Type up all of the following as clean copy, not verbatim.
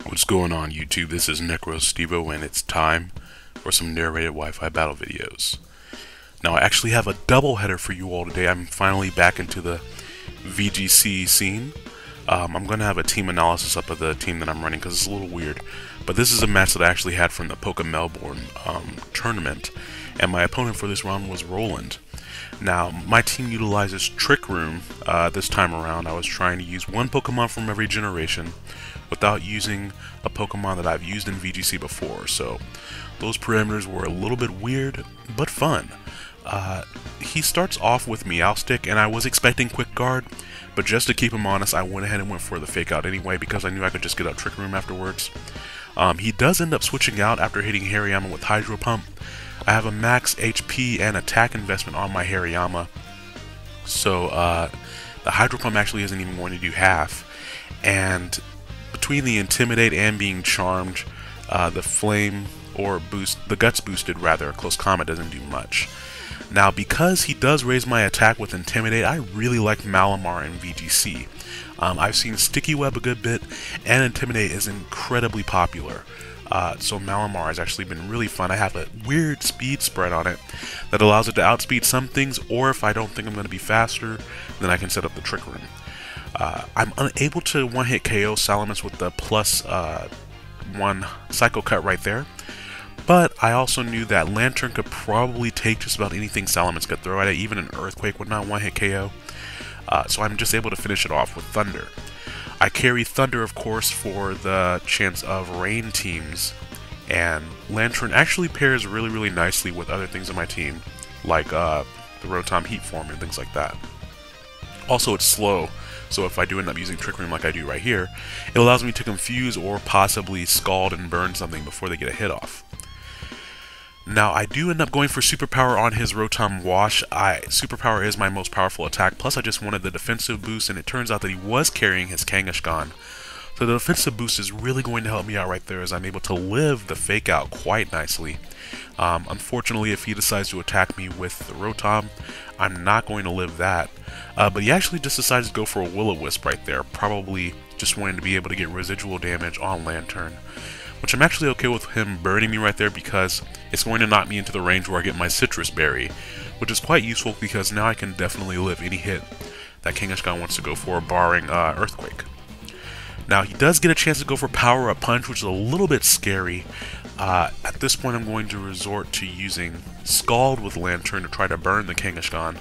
What's going on YouTube? This is Necrostevo and it's time for some narrated Wi-Fi battle videos. Now I actually have a double header for you all today. I'm finally back into the VGC scene. I'm going to have a team analysis up of the team that I'm running because it's a little weird. But this is a match that I actually had from the Poke Melbourne tournament. And my opponent for this round was Roland. Now, my team utilizes Trick Room this time around. I was trying to use one Pokemon from every generation without using a Pokemon that I've used in VGC before. So, those parameters were a little bit weird, but fun. He starts off with Meowstic, and I was expecting Quick Guard, but just to keep him honest, I went ahead and went for the Fake Out anyway because I knew I could just get out Trick Room afterwards. He does end up switching out after hitting Hariyama with Hydro Pump. I have a max HP and attack investment on my Hariyama, so the Hydro Pump actually isn't even going to do half. And between the Intimidate and being Charmed, the Flame or boost, the Guts boosted rather, Close Combat doesn't do much. Now, because he does raise my attack with Intimidate, I really like Malamar in VGC. I've seen Sticky Web a good bit, and Intimidate is incredibly popular. So Malamar has actually been really fun. I have a weird speed spread on it that allows it to outspeed some things, or if I don't think I'm going to be faster, then I can set up the Trick Room. I'm unable to one-hit KO Salamis with the +1 Psycho Cut right there, but I also knew that Lantern could probably take just about anything Salamis could throw at it. Even an Earthquake would not one-hit KO, so I'm just able to finish it off with Thunder. I carry Thunder, of course, for the chance of Rain teams, and Lantern actually pairs really nicely with other things in my team, like the Rotom-Heat form and things like that. Also, it's slow, so if I do end up using Trick Room like I do right here, it allows me to confuse or possibly scald and burn something before they get a hit off. Now, I do end up going for Superpower on his Rotom-Wash. Superpower is my most powerful attack, plus I just wanted the defensive boost, and it turns out that he was carrying his Kangaskhan. So the defensive boost is really going to help me out right there, as I'm able to live the Fake Out quite nicely. Unfortunately, if he decides to attack me with the Rotom, I'm not going to live that. But he actually just decides to go for a Will-O-Wisp right there, probably just wanting to be able to get residual damage on Lantern. Which I'm actually okay with him burning me right there because it's going to knock me into the range where I get my Citrus Berry, which is quite useful because now I can definitely live any hit that Kangaskhan wants to go for, barring Earthquake. Now, he does get a chance to go for Power Up Punch, which is a little bit scary. At this point, I'm going to resort to using Scald with Lantern to try to burn the Kangaskhan,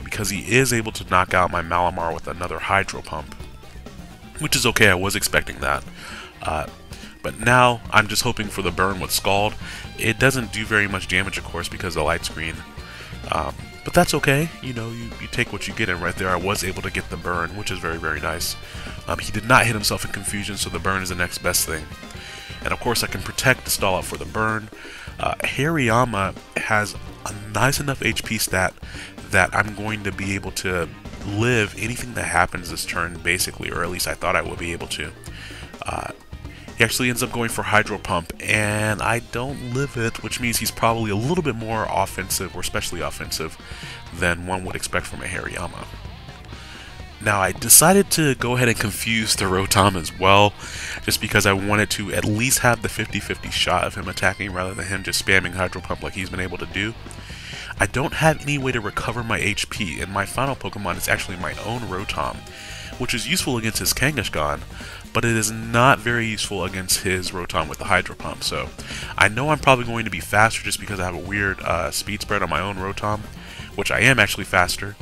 because he is able to knock out my Malamar with another Hydro Pump, which is okay. I was expecting that. But now, I'm just hoping for the burn with Scald. It doesn't do very much damage, of course, because of the light screen. But that's okay. You know, you take what you get, and right there I was able to get the burn, which is very nice. He did not hit himself in confusion, so the burn is the next best thing. And of course, I can protect the stall out for the burn. Hariyama has a nice enough HP stat that I'm going to be able to live anything that happens this turn, basically, or at least I thought I would be able to. He actually ends up going for Hydro Pump, and I don't live it, which means he's probably a little bit more offensive, or especially offensive, than one would expect from a Hariyama. Now, I decided to go ahead and confuse the Rotom as well, just because I wanted to at least have the 50-50 shot of him attacking rather than him just spamming Hydro Pump like he's been able to do. I don't have any way to recover my HP, and my final Pokemon is actually my own Rotom, which is useful against his Kangaskhan, but it is not very useful against his Rotom with the Hydro Pump. So I know I'm probably going to be faster just because I have a weird speed spread on my own Rotom, which I am actually faster,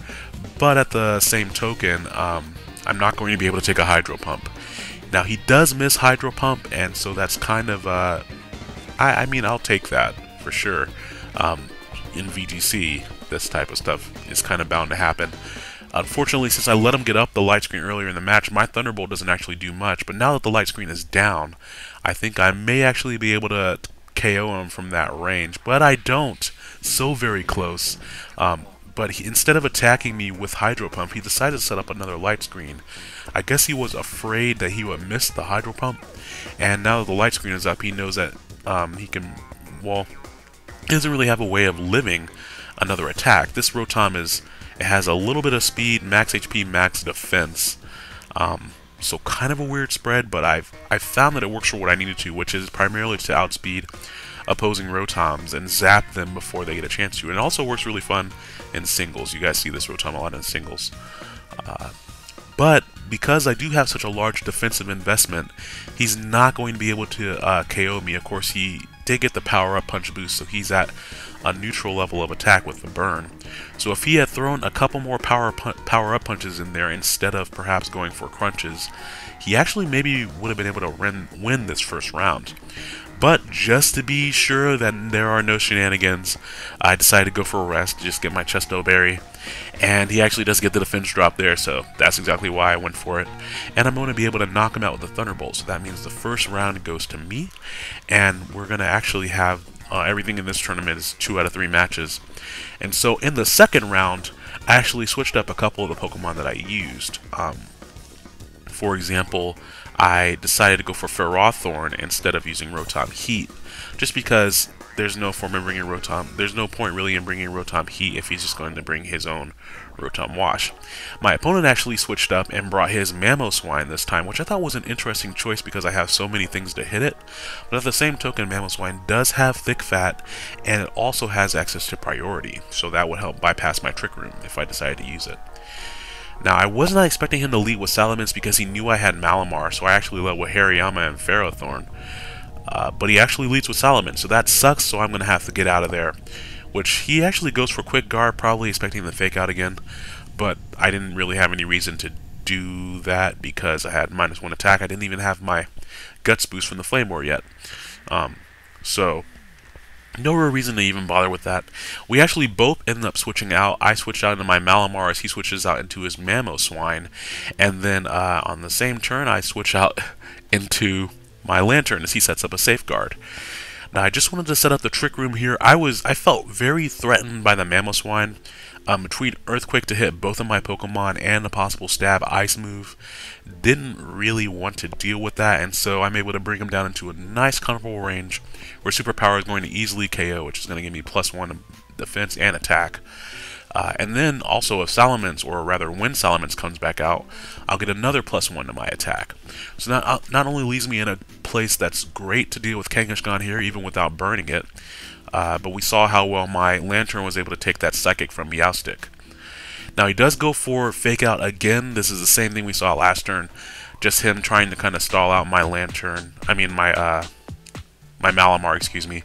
but at the same token, I'm not going to be able to take a Hydro Pump. Now, he does miss Hydro Pump, and so that's kind of, I mean, I'll take that for sure. In VGC, this type of stuff is kind of bound to happen. Unfortunately, since I let him get up the light screen earlier in the match, my Thunderbolt doesn't actually do much. But now that the light screen is down, I think I may actually be able to KO him from that range. But I don't. So very close. But instead of attacking me with Hydro Pump, he decided to set up another light screen. I guess he was afraid that he would miss the Hydro Pump. And now that the light screen is up, he knows that he can, well, he doesn't really have a way of living another attack. This Rotom it has a little bit of speed, max HP, max defense. So kind of a weird spread, but I've found that it works for what I needed to, which is primarily to outspeed opposing Rotoms and zap them before they get a chance to. And it also works really fun in singles. You guys see this Rotom a lot in singles. But because I do have such a large defensive investment, he's not going to be able to KO me. Of course, he did get the power-up punch boost, so he's at a neutral level of attack with the burn. So if he had thrown a couple more power-up punches in there instead of perhaps going for crunches, he actually maybe would have been able to win this first round. But just to be sure that there are no shenanigans, I decided to go for a rest, just get my Chesto Berry. And he actually does get the defense drop there, so that's exactly why I went for it. And I'm going to be able to knock him out with the Thunderbolt, so that means the first round goes to me. And we're going to actually have everything in this tournament is 2 out of 3 matches. And so in the second round, I actually switched up a couple of the Pokemon that I used. For example, I decided to go for Ferrothorn instead of using Rotom-Heat, just because there's no point really in bringing Rotom-Heat if he's just going to bring his own Rotom-Wash. My opponent actually switched up and brought his Mamoswine this time, which I thought was an interesting choice because I have so many things to hit it. But at the same token, Mamoswine does have thick fat, and it also has access to priority, so that would help bypass my Trick Room if I decided to use it. Now, I was not expecting him to lead with Salamence because he knew I had Malamar, so I actually led with Hariyama and Ferrothorn. But he actually leads with Salamence, so that sucks, so I'm going to have to get out of there. Which he actually goes for Quick Guard, probably expecting the Fake Out again. But I didn't really have any reason to do that because I had -1 attack. I didn't even have my Guts boost from the Flame War yet. So no real reason to even bother with that. We actually both ended up switching out. I switched out into my Malamar as he switches out into his Mamoswine. And then on the same turn, I switch out into my Lantern as he sets up a Safeguard. Now, I just wanted to set up the Trick Room here. I felt very threatened by the Mamoswine. Between Earthquake to hit both of my Pokemon and a possible Stab Ice move, didn't really want to deal with that, and so I'm able to bring him down into a nice comfortable range where Superpower is going to easily KO, which is going to give me +1 defense and attack. And then also if Salamence, or rather when Salamence comes back out, I'll get another +1 to my attack. So that not only leaves me in a place that's great to deal with Kangaskhan here, even without burning it, but we saw how well my Lantern was able to take that Psychic from Meowstic. Now he does go for Fake Out again. This is the same thing we saw last turn, just him trying to kind of stall out my Lantern. I mean my Malamar, excuse me.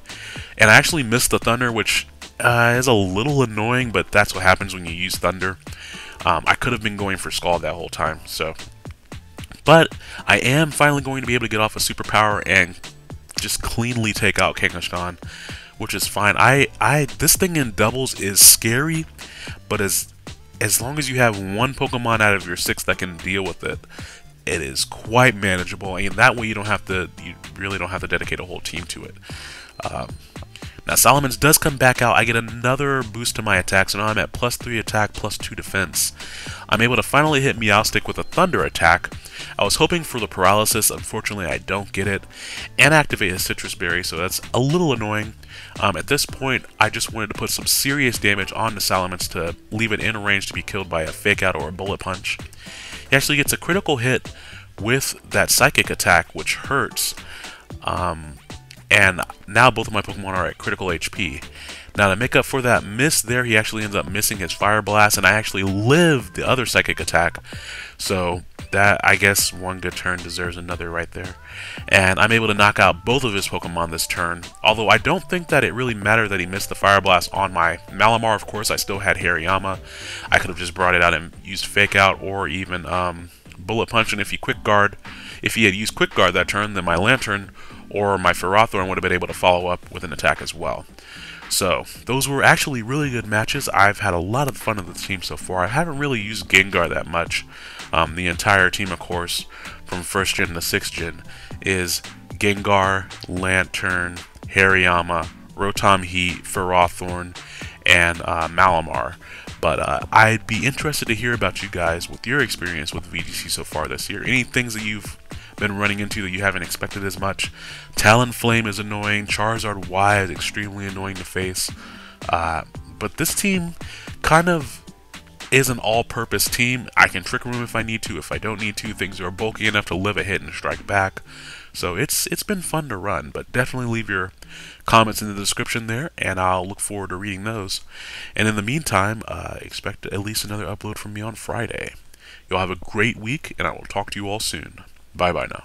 And I actually missed the Thunder, which is a little annoying, but that's what happens when you use Thunder. I could have been going for Scald that whole time, so. But I am finally going to be able to get off a Superpower and just cleanly take out Kangaskhan, which is fine. This thing in doubles is scary, but as long as you have one Pokemon out of your 6 that can deal with it, it is quite manageable. And that way you really don't have to dedicate a whole team to it. Now Salamence does come back out. I get another boost to my attack, so now I'm at +3 attack, +2 defense. I'm able to finally hit Meowstic with a Thunder attack. I was hoping for the Paralysis. Unfortunately, I don't get it. And activate his Citrus Berry, so that's a little annoying. At this point, I just wanted to put some serious damage on the Salamence to leave it in range to be killed by a Fake Out or a Bullet Punch. He actually gets a critical hit with that Psychic attack, which hurts. And now both of my Pokemon are at critical HP. Now to make up for that miss there, he actually ends up missing his Fire Blast, and I actually lived the other Psychic attack. So that, I guess, one good turn deserves another right there. And I'm able to knock out both of his Pokemon this turn. Although I don't think that it really mattered that he missed the Fire Blast on my Malamar. Of course, I still had Hariyama. I could have just brought it out and used Fake Out or even Bullet Punch. And if he had used Quick Guard that turn, then my Lantern or my Ferrothorn would have been able to follow up with an attack as well. So, those were actually really good matches. I've had a lot of fun with the team so far. I haven't really used Gengar that much. The entire team, of course, from 1st gen to 6th gen, is Gengar, Lantern, Hariyama, Rotom-Heat, Ferrothorn, and Malamar. But I'd be interested to hear about you guys with your experience with VGC so far this year. Any things that you've been running into that you haven't expected as much? Talonflame is annoying. Charizard Y is extremely annoying to face. But this team kind of is an all-purpose team. I can Trick Room if I need to. If I don't need to, things are bulky enough to live a hit and strike back. So it's been fun to run, but definitely leave your comments in the description there, and I'll look forward to reading those. And in the meantime, expect at least another upload from me on Friday. You'll have a great week, and I will talk to you all soon. Bye-bye now.